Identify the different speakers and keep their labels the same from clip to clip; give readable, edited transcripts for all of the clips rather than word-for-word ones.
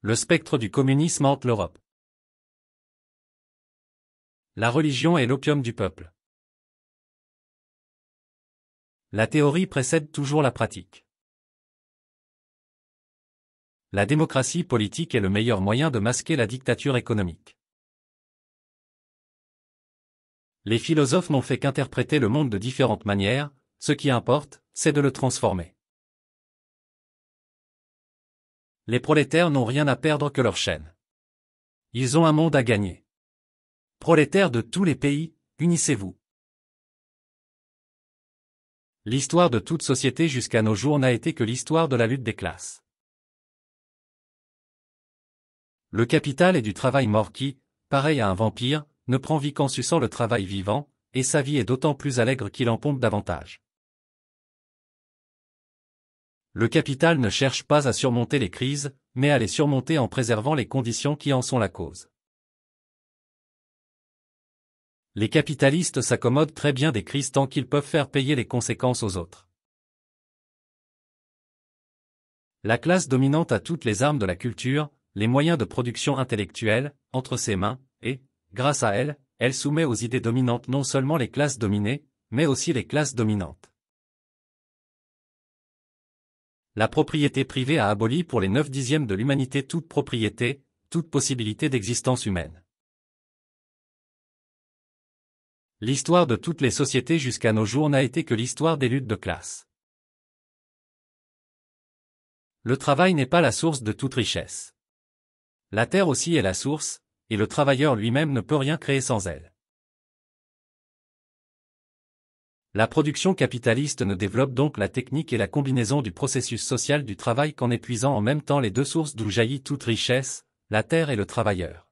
Speaker 1: Le spectre du communisme hante l'Europe. La religion est l'opium du peuple. La théorie précède toujours la pratique. La démocratie politique est le meilleur moyen de masquer la dictature économique. Les philosophes n'ont fait qu'interpréter le monde de différentes manières, ce qui importe, c'est de le transformer. Les prolétaires n'ont rien à perdre que leur chaîne. Ils ont un monde à gagner. Prolétaires de tous les pays, unissez-vous. L'histoire de toute société jusqu'à nos jours n'a été que l'histoire de la lutte des classes. Le capital est du travail mort qui, pareil à un vampire, ne prend vie qu'en suçant le travail vivant, et sa vie est d'autant plus allègre qu'il en pompe davantage. Le capital ne cherche pas à surmonter les crises, mais à les surmonter en préservant les conditions qui en sont la cause. Les capitalistes s'accommodent très bien des crises tant qu'ils peuvent faire payer les conséquences aux autres. La classe dominante a toutes les armes de la culture, les moyens de production intellectuelle, entre ses mains, et, grâce à elle, elle soumet aux idées dominantes non seulement les classes dominées, mais aussi les classes dominantes. La propriété privée a aboli pour les 9/10 de l'humanité toute propriété, toute possibilité d'existence humaine. L'histoire de toutes les sociétés jusqu'à nos jours n'a été que l'histoire des luttes de classe. Le travail n'est pas la source de toute richesse. La terre aussi est la source, et le travailleur lui-même ne peut rien créer sans elle. La production capitaliste ne développe donc la technique et la combinaison du processus social du travail qu'en épuisant en même temps les deux sources d'où jaillit toute richesse, la terre et le travailleur.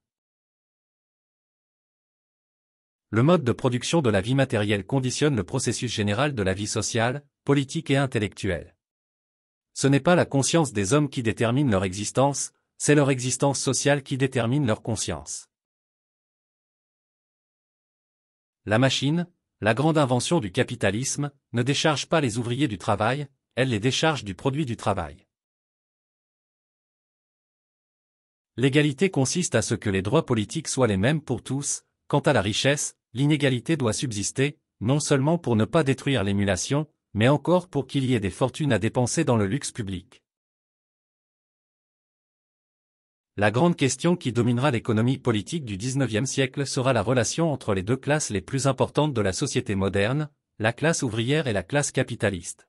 Speaker 1: Le mode de production de la vie matérielle conditionne le processus général de la vie sociale, politique et intellectuelle. Ce n'est pas la conscience des hommes qui détermine leur existence, c'est leur existence sociale qui détermine leur conscience. La machine, la grande invention du capitalisme, ne décharge pas les ouvriers du travail, elle les décharge du produit du travail. L'égalité consiste à ce que les droits politiques soient les mêmes pour tous. Quant à la richesse, l'inégalité doit subsister, non seulement pour ne pas détruire l'émulation, mais encore pour qu'il y ait des fortunes à dépenser dans le luxe public. La grande question qui dominera l'économie politique du XIXe siècle sera la relation entre les deux classes les plus importantes de la société moderne, la classe ouvrière et la classe capitaliste.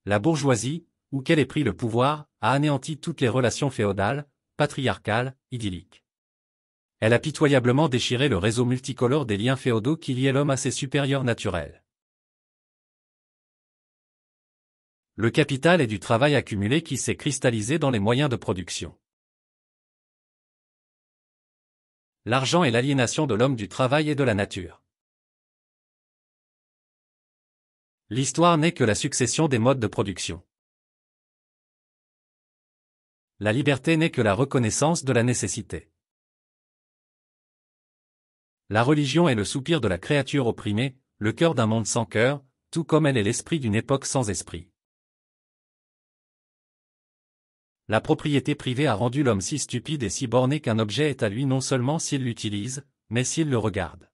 Speaker 1: La bourgeoisie, où qu'elle ait pris le pouvoir, a anéanti toutes les relations féodales, patriarcales, idylliques. Elle a pitoyablement déchiré le réseau multicolore des liens féodaux qui liaient l'homme à ses supérieurs naturels. Le capital est du travail accumulé qui s'est cristallisé dans les moyens de production. L'argent est l'aliénation de l'homme du travail et de la nature. L'histoire n'est que la succession des modes de production. La liberté n'est que la reconnaissance de la nécessité. La religion est le soupir de la créature opprimée, le cœur d'un monde sans cœur, tout comme elle est l'esprit d'une époque sans esprit. La propriété privée a rendu l'homme si stupide et si borné qu'un objet est à lui non seulement s'il l'utilise, mais s'il le regarde.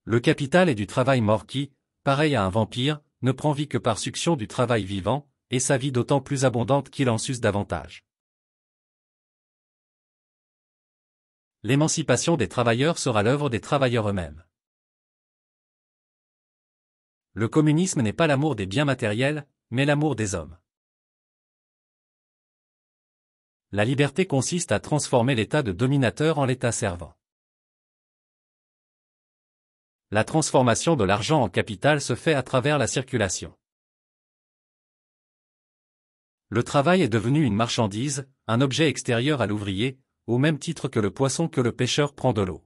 Speaker 1: Le capital est du travail mort qui, pareil à un vampire, ne prend vie que par succion du travail vivant, et sa vie d'autant plus abondante qu'il en suce davantage. L'émancipation des travailleurs sera l'œuvre des travailleurs eux-mêmes. Le communisme n'est pas l'amour des biens matériels, mais l'amour des hommes. La liberté consiste à transformer l'état de dominateur en l'état servant. La transformation de l'argent en capital se fait à travers la circulation. Le travail est devenu une marchandise, un objet extérieur à l'ouvrier, au même titre que le poisson que le pêcheur prend de l'eau.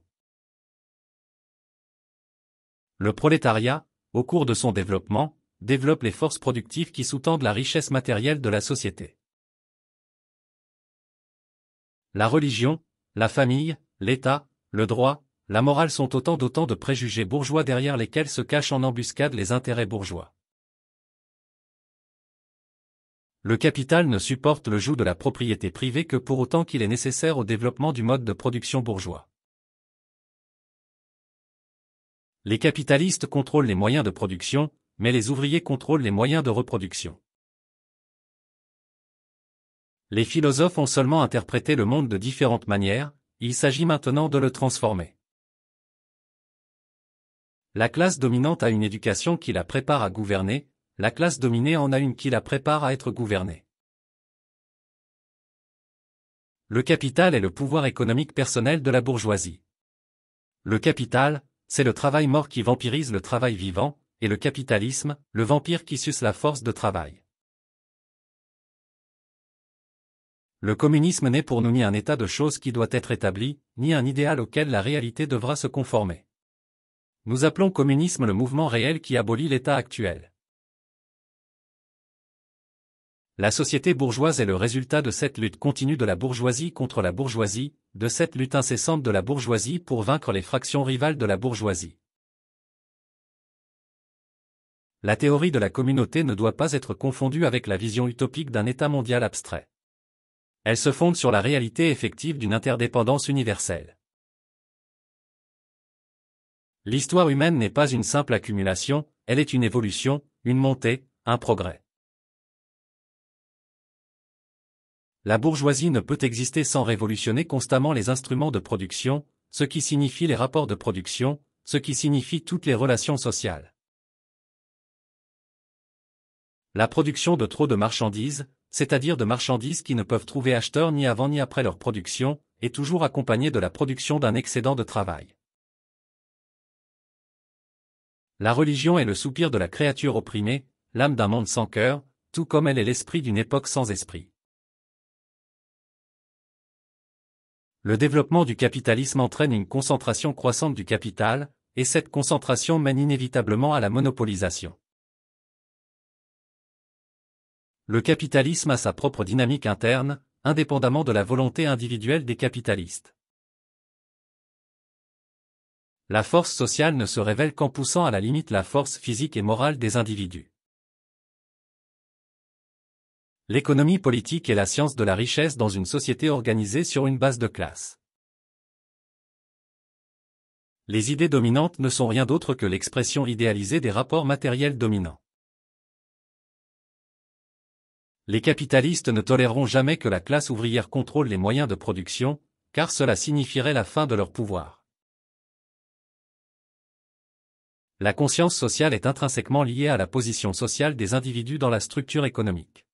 Speaker 1: Le prolétariat, au cours de son développement, développe les forces productives qui sous-tendent la richesse matérielle de la société. La religion, la famille, l'État, le droit, la morale sont autant de préjugés bourgeois derrière lesquels se cachent en embuscade les intérêts bourgeois. Le capital ne supporte le joug de la propriété privée que pour autant qu'il est nécessaire au développement du mode de production bourgeois. Les capitalistes contrôlent les moyens de production, mais les ouvriers contrôlent les moyens de reproduction. Les philosophes ont seulement interprété le monde de différentes manières, il s'agit maintenant de le transformer. La classe dominante a une éducation qui la prépare à gouverner, la classe dominée en a une qui la prépare à être gouvernée. Le capital est le pouvoir économique personnel de la bourgeoisie. Le capital, c'est le travail mort qui vampirise le travail vivant, et le capitalisme, le vampire qui suce la force de travail. Le communisme n'est pour nous ni un état de choses qui doit être établi, ni un idéal auquel la réalité devra se conformer. Nous appelons communisme le mouvement réel qui abolit l'état actuel. La société bourgeoise est le résultat de cette lutte continue de la bourgeoisie contre la bourgeoisie, de cette lutte incessante de la bourgeoisie pour vaincre les fractions rivales de la bourgeoisie. La théorie de la communauté ne doit pas être confondue avec la vision utopique d'un État mondial abstrait. Elle se fonde sur la réalité effective d'une interdépendance universelle. L'histoire humaine n'est pas une simple accumulation, elle est une évolution, une montée, un progrès. La bourgeoisie ne peut exister sans révolutionner constamment les instruments de production, ce qui signifie les rapports de production, ce qui signifie toutes les relations sociales. La production de trop de marchandises, c'est-à-dire de marchandises qui ne peuvent trouver acheteur ni avant ni après leur production, est toujours accompagnée de la production d'un excédent de travail. La religion est le soupir de la créature opprimée, l'âme d'un monde sans cœur, tout comme elle est l'esprit d'une époque sans esprit. Le développement du capitalisme entraîne une concentration croissante du capital, et cette concentration mène inévitablement à la monopolisation. Le capitalisme a sa propre dynamique interne, indépendamment de la volonté individuelle des capitalistes. La force sociale ne se révèle qu'en poussant à la limite la force physique et morale des individus. L'économie politique est la science de la richesse dans une société organisée sur une base de classe. Les idées dominantes ne sont rien d'autre que l'expression idéalisée des rapports matériels dominants. Les capitalistes ne toléreront jamais que la classe ouvrière contrôle les moyens de production, car cela signifierait la fin de leur pouvoir. La conscience sociale est intrinsèquement liée à la position sociale des individus dans la structure économique.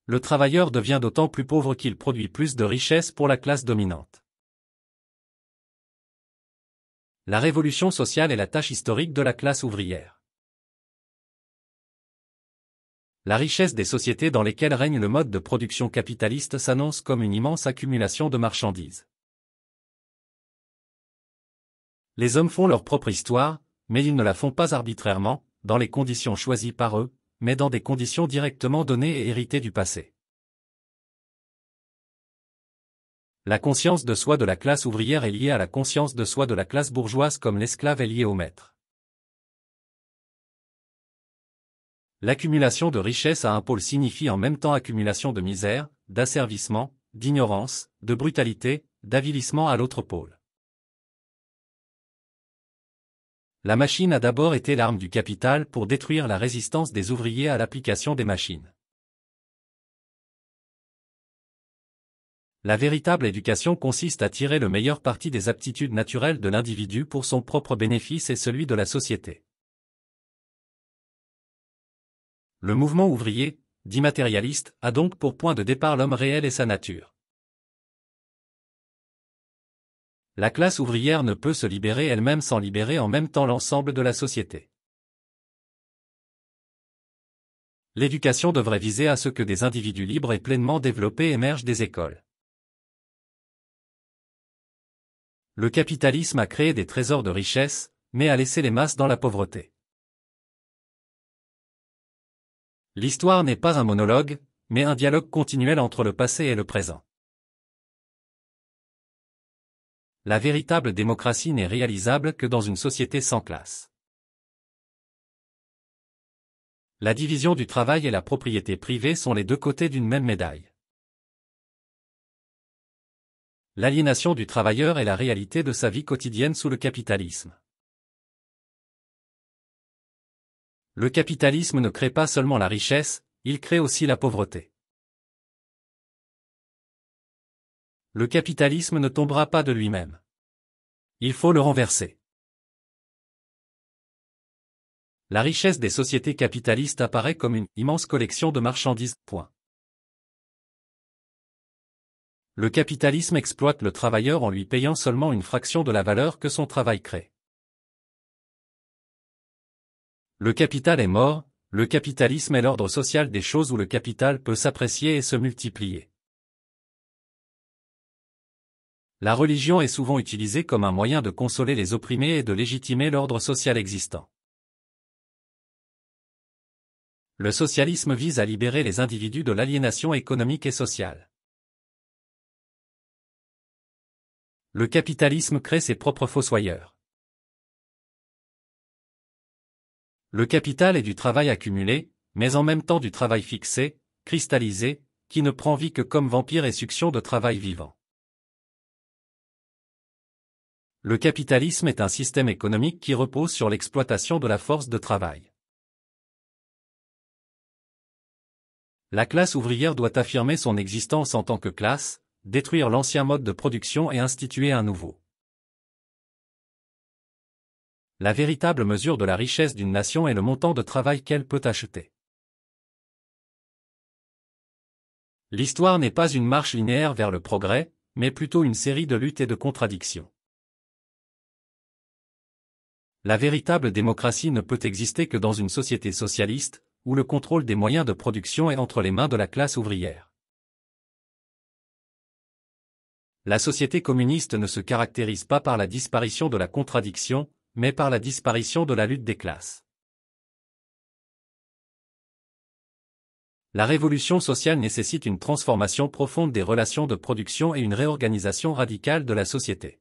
Speaker 1: Le travailleur devient d'autant plus pauvre qu'il produit plus de richesses pour la classe dominante. La révolution sociale est la tâche historique de la classe ouvrière. La richesse des sociétés dans lesquelles règne le mode de production capitaliste s'annonce comme une immense accumulation de marchandises. Les hommes font leur propre histoire, mais ils ne la font pas arbitrairement, dans les conditions choisies par eux, mais dans des conditions directement données et héritées du passé. La conscience de soi de la classe ouvrière est liée à la conscience de soi de la classe bourgeoise comme l'esclave est lié au maître. L'accumulation de richesses à un pôle signifie en même temps accumulation de misère, d'asservissement, d'ignorance, de brutalité, d'avilissement à l'autre pôle. La machine a d'abord été l'arme du capital pour détruire la résistance des ouvriers à l'application des machines. La véritable éducation consiste à tirer le meilleur parti des aptitudes naturelles de l'individu pour son propre bénéfice et celui de la société. Le mouvement ouvrier, dit matérialiste, a donc pour point de départ l'homme réel et sa nature. La classe ouvrière ne peut se libérer elle-même sans libérer en même temps l'ensemble de la société. L'éducation devrait viser à ce que des individus libres et pleinement développés émergent des écoles. Le capitalisme a créé des trésors de richesse, mais a laissé les masses dans la pauvreté. L'histoire n'est pas un monologue, mais un dialogue continuel entre le passé et le présent. La véritable démocratie n'est réalisable que dans une société sans classe. La division du travail et la propriété privée sont les deux côtés d'une même médaille. L'aliénation du travailleur est la réalité de sa vie quotidienne sous le capitalisme. Le capitalisme ne crée pas seulement la richesse, il crée aussi la pauvreté. Le capitalisme ne tombera pas de lui-même. Il faut le renverser. La richesse des sociétés capitalistes apparaît comme une immense collection de marchandises. Le capitalisme exploite le travailleur en lui payant seulement une fraction de la valeur que son travail crée. Le capital est mort, le capitalisme est l'ordre social des choses où le capital peut s'apprécier et se multiplier. La religion est souvent utilisée comme un moyen de consoler les opprimés et de légitimer l'ordre social existant. Le socialisme vise à libérer les individus de l'aliénation économique et sociale. Le capitalisme crée ses propres fossoyeurs. Le capital est du travail accumulé, mais en même temps du travail fixé, cristallisé, qui ne prend vie que comme vampire et succion de travail vivant. Le capitalisme est un système économique qui repose sur l'exploitation de la force de travail. La classe ouvrière doit affirmer son existence en tant que classe, détruire l'ancien mode de production et instituer un nouveau. La véritable mesure de la richesse d'une nation est le montant de travail qu'elle peut acheter. L'histoire n'est pas une marche linéaire vers le progrès, mais plutôt une série de luttes et de contradictions. La véritable démocratie ne peut exister que dans une société socialiste, où le contrôle des moyens de production est entre les mains de la classe ouvrière. La société communiste ne se caractérise pas par la disparition de la contradiction, mais par la disparition de la lutte des classes. La révolution sociale nécessite une transformation profonde des relations de production et une réorganisation radicale de la société.